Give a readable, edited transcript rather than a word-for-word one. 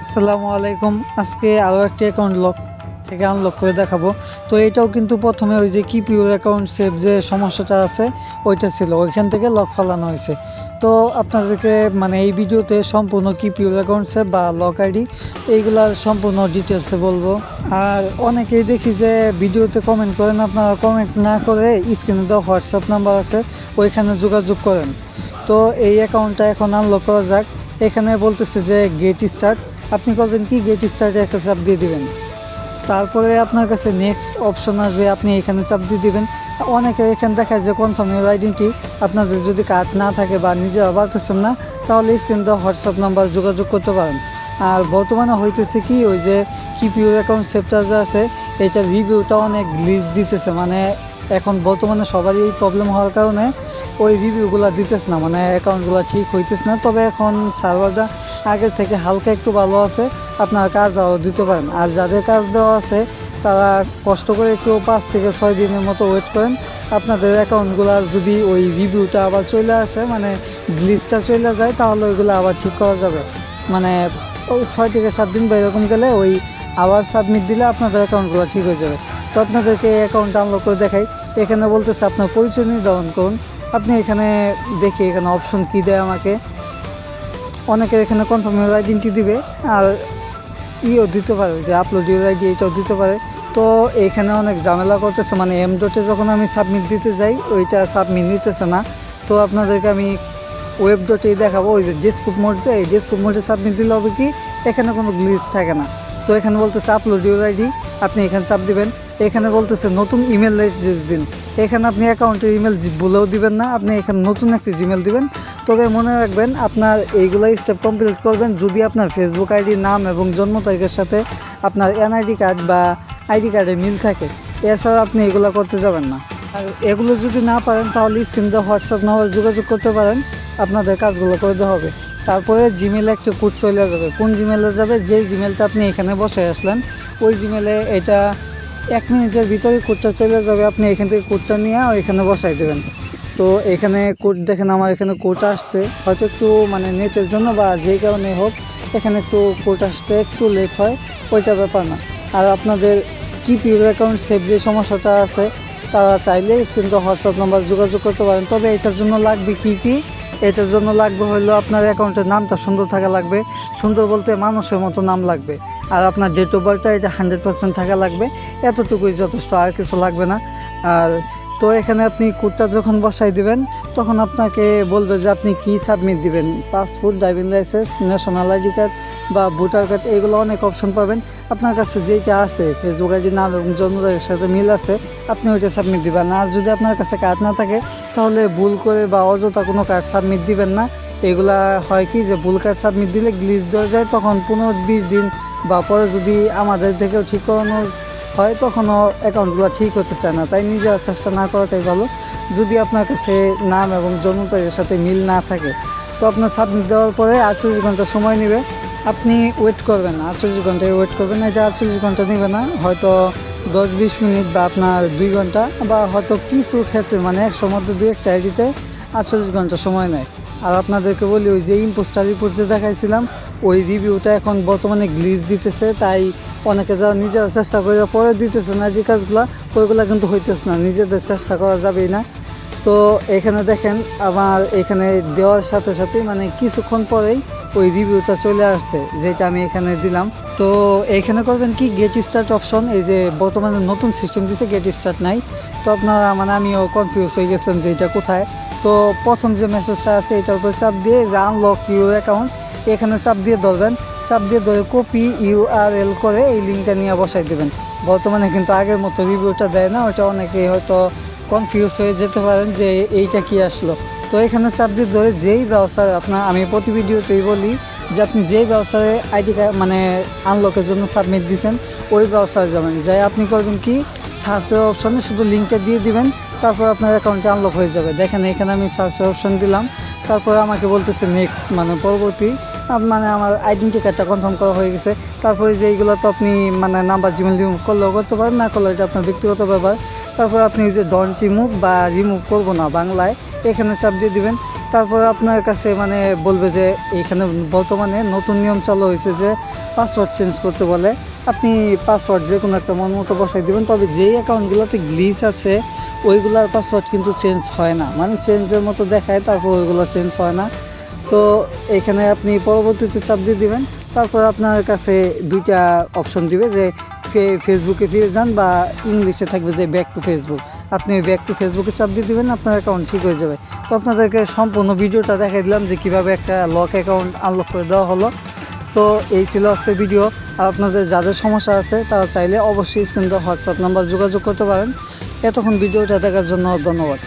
আসসালামু আলাইকুম। আজকে আরও একটি অ্যাকাউন্ট লক থেকে আনলক করে দেখাবো। তো এটাও কিন্তু প্রথমে ওই যে কিপ ইউর অ্যাকাউন্ট সেভ যে সমস্যাটা আছে ওইটা ছিল, ওইখান থেকে লক ফালানো হয়েছে। তো আপনাদেরকে মানে এই ভিডিওতে সম্পূর্ণ কিপ ইউর অ্যাকাউন্ট সেভ বা লক আইডি এইগুলার সম্পূর্ণ ডিটেলসে বলবো। আর অনেকেই দেখি যে ভিডিওতে কমেন্ট করেন, আপনারা কমেন্ট না করে স্ক্রিনে দেওয়া হোয়াটসঅ্যাপ নাম্বার আছে ওইখানে যোগাযোগ করেন। তো এই অ্যাকাউন্টটা এখন আনলক করা যাক। এখানে বলতেছে যে গেট স্টার্ট, আপনি করবেন কি গেট স্টার্টে একটা চাপ দিয়ে দিবেন। তারপরে আপনার কাছে নেক্সট অপশন আসবে, আপনি এখানে চাপ দিয়ে দিবেন। অনেকে এখানে দেখায় যে কনফার্ম ইউর আইডেন্টি, আপনাদের যদি কার্ড না থাকে বা নিজেরা পারতেছেন না তাহলে স্ক্রিন দেওয়া হোয়াটসঅ্যাপ নাম্বার যোগাযোগ করতে পারেন। আর বর্তমানে হইতেছে কি ওই যে কিপ ইউর অ্যাকাউন্ট সেভটা যে আছে এইটার রিভিউটা অনেক গ্লিচ দিতেছে, মানে এখন বর্তমানে সবারই এই প্রবলেম হওয়ার কারণে ওই রিভিউগুলো দিতেছে না, মানে অ্যাকাউন্টগুলো ঠিক হইতেছে না। তবে এখন সার্ভারটা আগের থেকে হালকা একটু ভালো আছে, আপনারা কাজ আরও দিতে পারেন। আর যাদের কাজ দেওয়া আছে তারা কষ্ট করে একটু 5 থেকে 6 দিনের মতো ওয়েট করেন। আপনাদের অ্যাকাউন্টগুলো যদি ওই রিভিউটা আবার চলে আসে, মানে গ্লিচটা চলে যায়, তাহলে ওইগুলো আবার ঠিক করা যাবে। মানে ওই 6 থেকে 7 দিন বা এরকম গেলে ওই আবার সাবমিট দিলে আপনাদের অ্যাকাউন্টগুলো ঠিক হয়ে যাবে। তো আপনাদেরকে অ্যাকাউন্ট আনলক করে দেখাই। এখানে বলতেছে আপনার পরিচয় নির্ধারণ করুন। আপনি এখানে দেখি এখানে অপশন কি দেয় আমাকে। অনেকে এখানে কনফার্ম ইউর আইডেন্টি দিবে, আর ইও দিতে পারে যে আপলোড ইউর আইডি, এটাও দিতে পারে। তো এখানে অনেক ঝামেলা করতেছে, মানে এম ডটে যখন আমি সাবমিট দিতে যাই ওইটা সাবমিট নিতেছে না। তো আপনাদেরকে আমি ওয়েব ডটেই দেখাবো। ওই যে ডেস্কটপ মোড, যে এই ডেস্কটপ মোডে সাবমিট দিলে হবে কি এখানে কোনো গ্লিচ থাকে না। তো এখানে বলতেছে আপলোড ইউর আইডি, আপনি এখানে চাপ দিবেন। এখানে বলতেছে নতুন ইমেল অ্যাড্রেস দিন। এখানে আপনি অ্যাকাউন্টের ইমেল ভুলেও দিবেন না, আপনি এখানে নতুন একটি জিমেল দিবেন। তবে মনে রাখবেন আপনার এইগুলাই স্টেপ কমপ্লিট করবেন যদি আপনার ফেসবুক আইডির নাম এবং জন্ম তারিখের সাথে আপনার এনআইডি কার্ড বা আইডি কার্ডে মিল থাকে। এছাড়া আপনি এগুলো করতে যাবেন না। আর এগুলো যদি না পারেন তাহলে স্ক্রিনে হোয়াটসঅ্যাপ নাম্বার যোগাযোগ করতে পারেন, আপনাদের কাজগুলো করে দেওয়া হবে। তারপরে জিমেলে একটা কোড চলে যাবে। কোন জিমেলে যাবে? যেই জিমেলটা আপনি এখানে বসে আসলেন ওই জিমেলে এটা 1 মিনিটের ভিতরে কোডটা চলে যাবে। আপনি এখান থেকে কোডটা নিয়ে এখানে বসাই দেবেন। তো এখানে কোড দেখেন, আমার এখানে কোড আসছে, হয়তো একটু মানে নেটের জন্য বা যেই কারণে হোক এখানে একটু কোড আসতে একটু লেট হয়, ওইটা ব্যাপার না। আর আপনাদের কিপ ইউর অ্যাকাউন্ট সেভ যে সমস্যাটা আছে তারা চাইলে স্ক্রিনে হোয়াটসঅ্যাপ নাম্বার যোগাযোগ করতে পারেন। তবে এটার জন্য লাগবে কি এটার জন্য লাগবে হলো আপনার অ্যাকাউন্টের নামটা সুন্দর থাকা লাগবে। সুন্দর বলতে মানুষের মতো নাম লাগবে। আর আপনার ডেট অফ বার্থটা এটা 100% থাকা লাগবে। এতটুকুই যথেষ্ট, আর কিছু লাগবে না। আর তো এখানে আপনি কোডটা যখন বসাই দিবেন তখন আপনাকে বলবে যে আপনি কি সাবমিট দিবেন। Passport, driving licence, national ID card বা ভোটার কার্ড, এগুলো অনেক অপশন পাবেন। আপনার কাছে যেটা আছে ফেসবুক আইডি নাম এবং জন্ম তারিখের সাথে মিল আছে আপনি ওইটা সাবমিট দিবেন। আর যদি আপনার কাছে কার্ড না থাকে তাহলে ভুল করে বা অযথা কোনো কার্ড সাবমিট দিবেন না। এগুলা হয় কি যে ভুল কার্ড সাবমিট দিলে গ্লিচ ধরে যায়, তখন 15-20 দিন বা পরে যদি আমাদের থেকেও ঠিক করানো হয় তখনও অ্যাকাউন্টগুলো ঠিক হতে চায় না। তাই নিজেরা চেষ্টা না করাটাই ভালো। যদি আপনার কাছে নাম এবং জন্ম তারিখের সাথে মিল না থাকে তো আপনার সাবমিট দেওয়ার পরে 48 ঘন্টা সময় নেবে। আপনি ওয়েট করবেন, 48 ঘন্টায় ওয়েট করবেন। এটা 48 ঘন্টা নেবে না, হয়তো 10-20 মিনিট বা আপনার 2 ঘন্টা, বা হয়তো কিছু ক্ষেত্রে মানে 100 মধ্যে 2-1টা আইডিতে 48 ঘন্টা সময় নেয়। আর আপনাদেরকে বলি ওই যে ইম্পোস্টার রিপোর্ট যে দেখাইছিলাম ওই রিভিউটা এখন বর্তমানে গ্লিচ দিতেছে, তাই অনেকে যারা নিজেরা চেষ্টা করে পরে দিতেছে না যে কাজগুলো, ওইগুলো কিন্তু হইতেছে না, নিজেদের চেষ্টা করা যাবেই না। তো এখানে দেখেন আমার এখানে দেওয়ার সাথে সাথেই মানে কিছুক্ষণ পরেই ওই রিভিউটা চলে আসছে যেটা আমি এখানে দিলাম। তো এইখানে করবেন কি গেট স্টার্ট অপশন, এই যে বর্তমানে নতুন সিস্টেম দিছে গেট স্টার্ট নাই। তো আপনারা মানে আমিও কনফিউজ হয়ে গেছিলাম যে এটা কোথায়। তো প্রথম যে মেসেজটা আছে এটার উপর চাপ দিয়ে যে আনলক ইউর অ্যাকাউন্ট, এখানে চাপ দিয়ে ধরবেন। চাপ দিয়ে ধরে কপি ইউআরএল করে এই লিঙ্কটা নিয়ে বসাই দেবেন। বর্তমানে কিন্তু আগের মতো রিভিউটা দেয় না, ওটা অনেকেই হয়তো কনফিউজ হয়ে যেতে পারেন যে এইটা কি আসলো। তো এখানে চাপ দিয়ে ধরে যেই ব্রাউজার আপনার, আমি প্রতি ভিডিওতেই বলি যে আপনি যেই ব্রাউজারে আইডি কার্ড মানে আনলকের জন্য সাবমিট দিয়েছেন ওই ব্রাউজারে যাবেন, যাই আপনি করবেন কি সার্চের অপশনে শুধু লিঙ্কটা দিয়ে দিবেন, তারপর আপনার অ্যাকাউন্টে আনলক হয়ে যাবে। দেখেন এখানে আমি সার্চের অপশন দিলাম, তারপর আমাকে বলতেছে নেক্সট, মানে পরবর্তী মানে আমার আইডেন্টি কার্ডটা কনফার্ম করা হয়ে গেছে। তারপরে যে এইগুলো তো আপনি মানে নাম্বার জিমেল রিমুভ করলেও করতে পারেন, না করলে এটা আপনার ব্যক্তিগত ব্যাপার। তারপর আপনি যে ডন্ট রিমুভ বা রিমুভ করবো না বাংলায় এখানে চাপ দিয়ে দিবেন। তারপর আপনার কাছে মানে বলবে যে এইখানে বর্তমানে নতুন নিয়ম চালু হয়েছে যে পাসওয়ার্ড চেঞ্জ করতে বলে। আপনি পাসওয়ার্ড যে কোনো একটা মন মতো বসাই দেবেন। তবে যেই অ্যাকাউন্টগুলোতে গ্লিচ আছে ওইগুলোর পাসওয়ার্ড কিন্তু চেঞ্জ হয় না, মানে চেঞ্জের মতো দেখায়, তারপর ওইগুলো চেঞ্জ হয় না। তো এখানে আপনি পরবর্তীতে চাপ দিয়ে দিবেন। তারপর আপনার কাছে দুইটা অপশন দিবে যে ফেসবুকে ফিরে যান বা ইংলিশে থাকবে যে ব্যাক টু ফেসবুক। আপনি ব্যাক টু ফেসবুকে চাপ দিয়ে দিবেন, আপনার অ্যাকাউন্ট ঠিক হয়ে যাবে। তো আপনাদেরকে সম্পূর্ণ ভিডিওটা দেখাই দিলাম যে কীভাবে একটা লক অ্যাকাউন্ট আনলক করে দেওয়া হলো। তো এই ছিল আজকের ভিডিও। আর আপনাদের যাদের সমস্যা আছে তারা চাইলে অবশ্যই স্ক্রিনে দেওয়া হোয়াটসঅ্যাপ নাম্বার যোগাযোগ করতে পারেন। এতক্ষণ ভিডিওটা দেখার জন্য ধন্যবাদ।